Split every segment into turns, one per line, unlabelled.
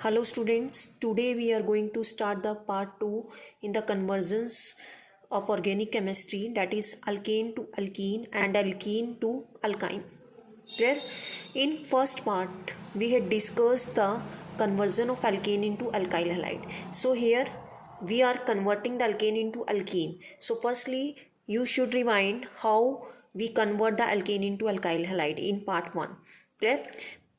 Hello students, today we are going to start the part 2 in the conversions of organic chemistry, that is alkane to alkene and alkene to alkyne. Clear? In first part we had discussed the conversion of alkane into alkyl halide. So here we are converting the alkane into alkene. So firstly you should rewind how we convert the alkane into alkyl halide in part 1. Clear?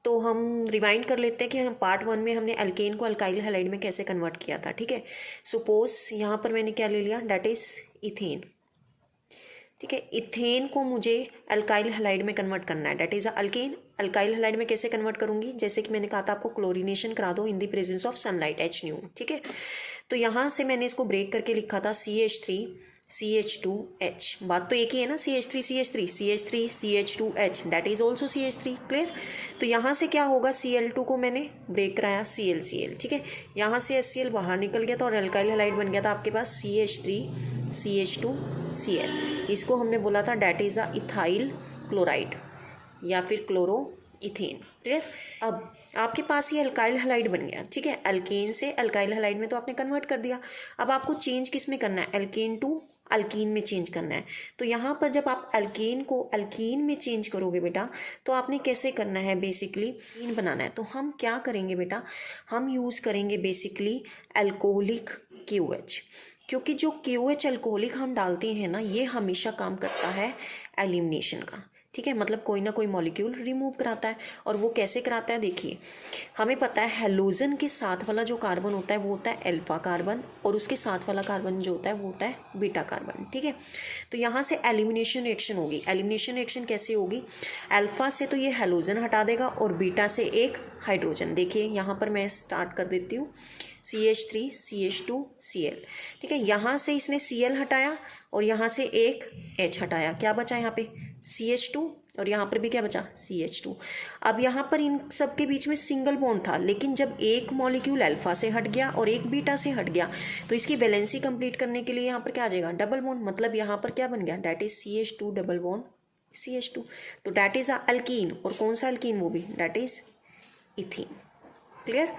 तो हम rewind कर लेते हैं कि हम part 1 में हमने alkane को अल्काइल हैलाइड में कैसे कन्वर्ट किया था. ठीक है, सपोज यहाँ पर मैंने क्या ले लिया, डेट इज इथेन. ठीक है, इथेन को मुझे अल्काइल हैलाइड में कन्वर्ट करना है, that is alkane. Alkyl halide में कैसे कन्वर्ट करूंगी, जैसे कि मैंने कहा था आपको क्लोरीनेशन करा दो in the presence of sunlight HNO. ठीक है, तो यहाँ से मैंने इसको ब्रेक करके लिखा था CH3 CH2H. बात तो एक ही है ना, CH3 CH3 CH3 CH2H, date is also CH3. Clear? तो यहाँ से क्या होगा, Cl2 को मैंने ब्रेक कराया ClCl. ठीक है, यहाँ से HCl बाहर निकल गया था और अल्काइल हैलाइड बन गया था आपके पास CH3 CH2Cl. इसको हमने बोला था that is a ethyl chloride या फिर क्लोरो इथेन. क्लियर? अब आपके पास ये अल्काइल हैलाइड बन गया. ठीक है, अल्केन से अल्काइल हैलाइड में तो आपने कन्वर्ट कर दिया. अब आपको चेंज किस में करना है, अल्केन टू अल्कीन में चेंज करना है. तो यहाँ पर जब आप अल्केन को अल्कीन में चेंज करोगे बेटा, तो आपने कैसे करना है, बेसिकली इन बनाना है. तो हम क्या करेंगे बेटा, हम यूज़ करेंगे बेसिकली अल्कोहलिक QH, क्योंकि जो QH अल्कोहलिक हम डालते हैं ना, ये हमेशा काम करता है एलिमिनेशन का. ठीक है, मतलब कोई ना कोई मॉलिक्यूल रिमूव कराता है. और वो कैसे कराता है, देखिए हमें पता है हेलोजन के साथ वाला जो कार्बन होता है वो होता है अल्फा कार्बन, और उसके साथ वाला कार्बन जो होता है वो होता है बीटा कार्बन. ठीक है, तो यहाँ से एलिमिनेशन रिएक्शन होगी. एलिमिनेशन रिएक्शन कैसे होगी, अल्फा से तो ये हेलोजन हटा देगा और बीटा से एक हाइड्रोजन. देखिए यहाँ पर मैं स्टार्ट कर देती हूँ, CH3 CH2Cl. ठीक है, यहाँ से इसने Cl हटाया और यहाँ से एक H हटाया, क्या बचा यहाँ पे CH2, और यहाँ पर भी क्या बचा CH2. अब यहाँ पर इन सब के बीच में सिंगल बॉन्ड था, लेकिन जब एक मॉलिक्यूल अल्फा से हट गया और एक बीटा से हट गया, तो इसकी वैलेंसी कंप्लीट करने के लिए यहाँ पर क्या आ जाएगा, डबल बॉन्ड. मतलब यहाँ पर क्या बन गया, date is CH2 double bond CH2. तो डेट इज अल्कीन, और कौन सा अल्कीन, वो भी डेट इज इथीन. क्लियर?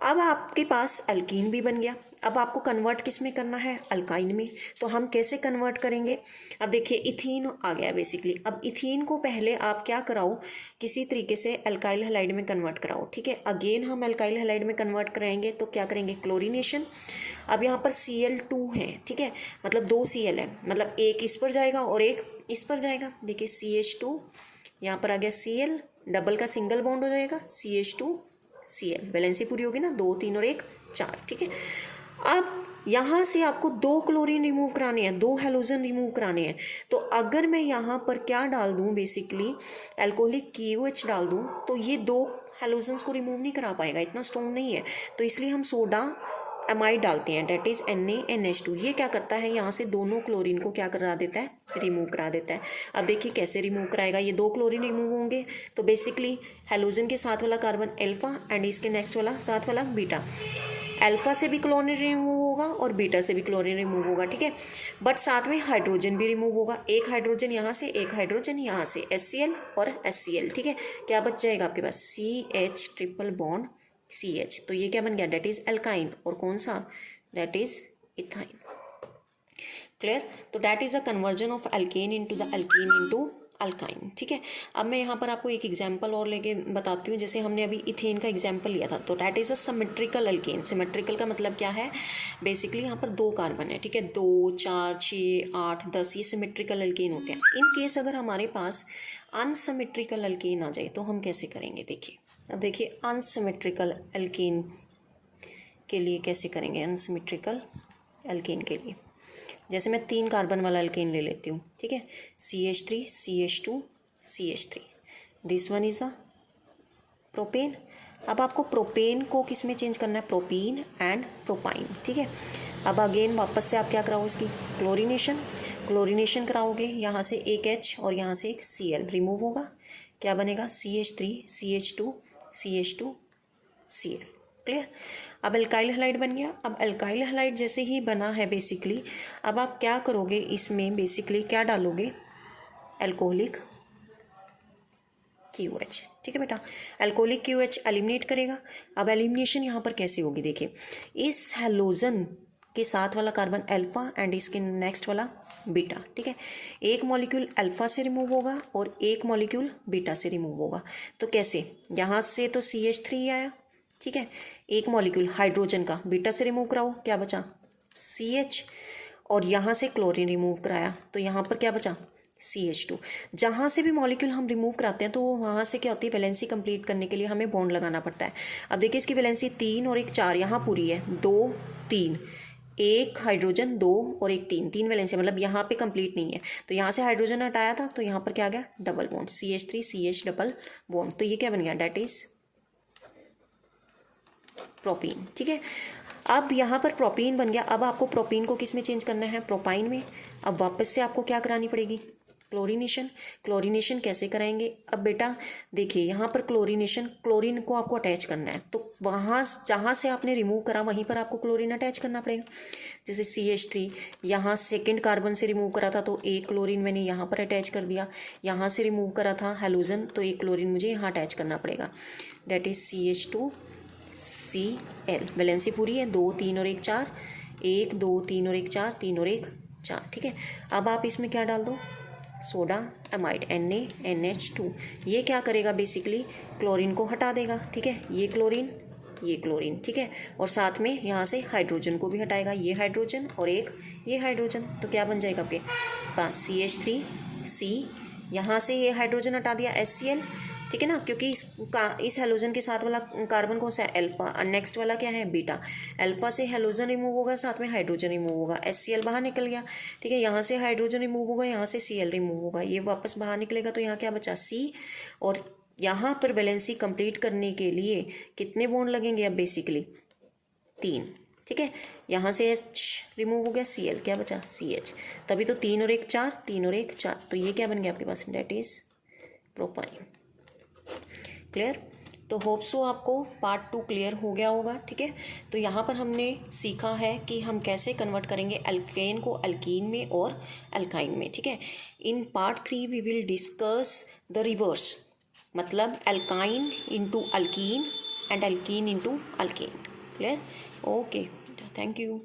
अब आपके पास अल्कीन भी बन गया. अब आपको कन्वर्ट किस में करना है, अल्काइन में. तो हम कैसे कन्वर्ट करेंगे, अब देखिए इथीन आ गया बेसिकली. अब इथीन को पहले आप क्या कराओ, किसी तरीके से अल्काइल हैलाइड में कन्वर्ट कराओ. ठीक है, अगेन हम अल्काइल हैलाइड में कन्वर्ट कराएंगे तो क्या करेंगे, क्लोरीनेशन. अब यहाँ पर Cl2 है. ठीक है, मतलब 2 Cl है, मतलब एक इस पर जाएगा और एक इस पर जाएगा. देखिए CH2, यहाँ पर आ गया Cl, डबल का सिंगल बॉन्ड हो जाएगा CH2Cl. वैलेंसी पूरी होगी ना, 2 3 और 1 4. ठीक है, अब यहाँ से आपको 2 क्लोरीन रिमूव कराने हैं, 2 हेलोजन रिमूव कराने हैं. तो अगर मैं यहाँ पर क्या डाल दूँ, बेसिकली अल्कोहलिक QH डाल दूँ, तो ये 2 हेलोजन्स को रिमूव नहीं करा पाएगा, इतना स्ट्रॉन्ग नहीं है. तो इसलिए हम सोडा एमाइड डालते हैं, डेट इज NaNH2. ये क्या करता है, यहाँ से दोनों क्लोरीन को क्या करा देता है, रिमूव करा देता है. अब देखिए कैसे रिमूव कराएगा, ये 2 क्लोरीन रिमूव होंगे तो बेसिकली हेलोजन के साथ वाला कार्बन अल्फा एंड इसके नेक्स्ट वाला साथ वाला बीटा. अल्फा से भी क्लोरीन रिमूव होगा और बीटा से भी क्लोरीन रिमूव होगा. ठीक है, बट साथ में हाइड्रोजन भी रिमूव होगा. एक हाइड्रोजन यहाँ से, एक हाइड्रोजन यहाँ से, HCl और HCl. ठीक है, क्या बच जाएगा आपके पास, CH ट्रिपल बॉन्ड CH. तो ये क्या बन गया, डेट इज अल्काइन, और कौन सा, डेट इज इथाइन. क्लियर? तो that is a conversion of alkane into the alkene into alkyne. ठीक है, अब मैं यहाँ पर आपको एक एग्जांपल और लेके बताती हूँ. जैसे हमने अभी इथेन का एग्जांपल लिया था, तो that is a symmetrical alkane. Symmetrical का मतलब क्या है, बेसिकली यहाँ पर 2 कार्बन है. ठीक है, 2 4 6 8 10 ये सिमेट्रिकल अल्केन होते हैं. इन केस अगर हमारे पास अनसिमेट्रिकल अल्केन आ जाए तो हम कैसे करेंगे, देखिए. अब देखिए अनसिमेट्रिकल अल्केन के लिए कैसे करेंगे, अनसिमेट्रिकल अल्केन के लिए जैसे मैं 3 कार्बन वाला अल्केन ले लेती हूँ. ठीक है, CH3 CH2 CH3, this one is the propane. अब आपको प्रोपेन को किस में चेंज करना है, प्रोपीन एंड प्रोपाइन. ठीक है, अब अगेन वापस से आप क्या कराओ, इसकी क्लोरीनेशन कराओगे. यहाँ से एक H और यहाँ से एक Cl रिमूव होगा, क्या बनेगा, CH3 CH2 CH2Cl. क्लियर? अब अल्काइल हैलाइड बन गया. अब अल्काइल हैलाइड जैसे ही बना है बेसिकली, अब आप क्या करोगे, इसमें बेसिकली क्या डालोगे, अल्कोहलिक QH। ठीक है बेटा, अल्कोहलिक QH एलिमिनेट करेगा। अब एलिमिनेशन यहाँ पर कैसे होगी, देखिए इस हैलोजन के साथ वाला कार्बन अल्फा एंड इसके नेक्स्ट वाला बीटा। ठीक है, एक मॉलिक्यूल अल्फा से रिमूव होगा और एक मॉलिक्यूल बीटा से रिमूव होगा। तो कैसे, यहाँ से तो CH3 आया, ठीक है, एक मॉलिक्यूल हाइड्रोजन का बीटा से रिमूव कराओ, क्या बचा CH, और यहाँ से क्लोरीन रिमूव कराया तो यहाँ पर क्या बचा CH2। जहाँ से भी मॉलिक्यूल हम रिमूव कराते हैं तो वहाँ से क्या होती है, वैलेंसी कंप्लीट करने के लिए हमें बॉन्ड लगाना पड़ता है। अब देखिए इसकी वैलेंसी 3 और एक 4 यहाँ पूरी है, 2 3, एक हाइड्रोजन 2 और एक 3, 3 वैलेंसी, मतलब यहाँ पे कंप्लीट नहीं है। तो यहाँ से हाइड्रोजन हटाया था तो यहाँ पर क्या आ गया, double bond CH3 CH double bond. तो ये क्या बन गया, डेट इज प्रोपीन। ठीक है, अब यहाँ पर प्रोपीन बन गया। अब आपको प्रोपीन को किस में चेंज करना है, प्रोपाइन में। अब वापस से आपको क्या करानी पड़ेगी, क्लोरीनेशन। क्लोरीनेशन कैसे कराएंगे, अब बेटा देखिए यहाँ पर क्लोरीनेशन, क्लोरीन को आपको अटैच करना है तो वहाँ जहाँ से आपने रिमूव करा वहीं पर आपको क्लोरीन अटैच करना पड़ेगा। जैसे CH3 यहाँ सेकंड कार्बन से रिमूव करा था तो एक क्लोरीन मैंने यहाँ पर अटैच कर दिया, यहाँ से रिमूव करा था हैलोजन तो एक क्लोरीन मुझे यहाँ अटैच करना पड़ेगा, डेट इज CH2Cl। वैलेंसी पूरी है, 2 3 और एक 4, 1 2 3 और एक 4, 3 और एक 4। ठीक है, अब आप इसमें क्या डाल दो, सोडा एमाइड NaNH2। ये क्या करेगा, बेसिकली क्लोरीन को हटा देगा। ठीक है, ये क्लोरीन ये क्लोरीन, ठीक है, और साथ में यहाँ से हाइड्रोजन को भी हटाएगा, ये हाइड्रोजन और एक ये हाइड्रोजन। तो क्या बन जाएगा आपके पास CH3C, यहाँ से ये हाइड्रोजन हटा दिया HCl। ठीक है ना, क्योंकि इस हेलोजन के साथ वाला कार्बन कौन सा है, अल्फा, और नेक्स्ट वाला क्या है, बीटा। अल्फा से हेलोजन रिमूव होगा, साथ में हाइड्रोजन रिमूव होगा, HCl बाहर निकल गया। ठीक है, यहाँ से हाइड्रोजन रिमूव होगा, यहाँ से Cl रिमूव होगा, ये वापस बाहर निकलेगा तो यहाँ क्या बचा C। और यहाँ पर वैलेंसी कंप्लीट करने के लिए कितने बॉन्ड लगेंगे, अब बेसिकली 3। ठीक है, यहाँ से H रिमूव हो गया, Cl क्या बचा CH, तभी तो 3 और एक 4, 3 और एक 4। तो ये क्या बन गया आपके पास, डेट इज प्रोपाइन। क्लियर, तो होप सो आपको पार्ट 2 क्लियर हो गया होगा। ठीक है, तो यहाँ पर हमने सीखा है कि हम कैसे कन्वर्ट करेंगे एल्केन को अल्कीन में और अल्काइन में। ठीक है, in part 3 we will discuss the reverse, मतलब alkyne into alkene and alkene into alkane. Clear, okay, thank you.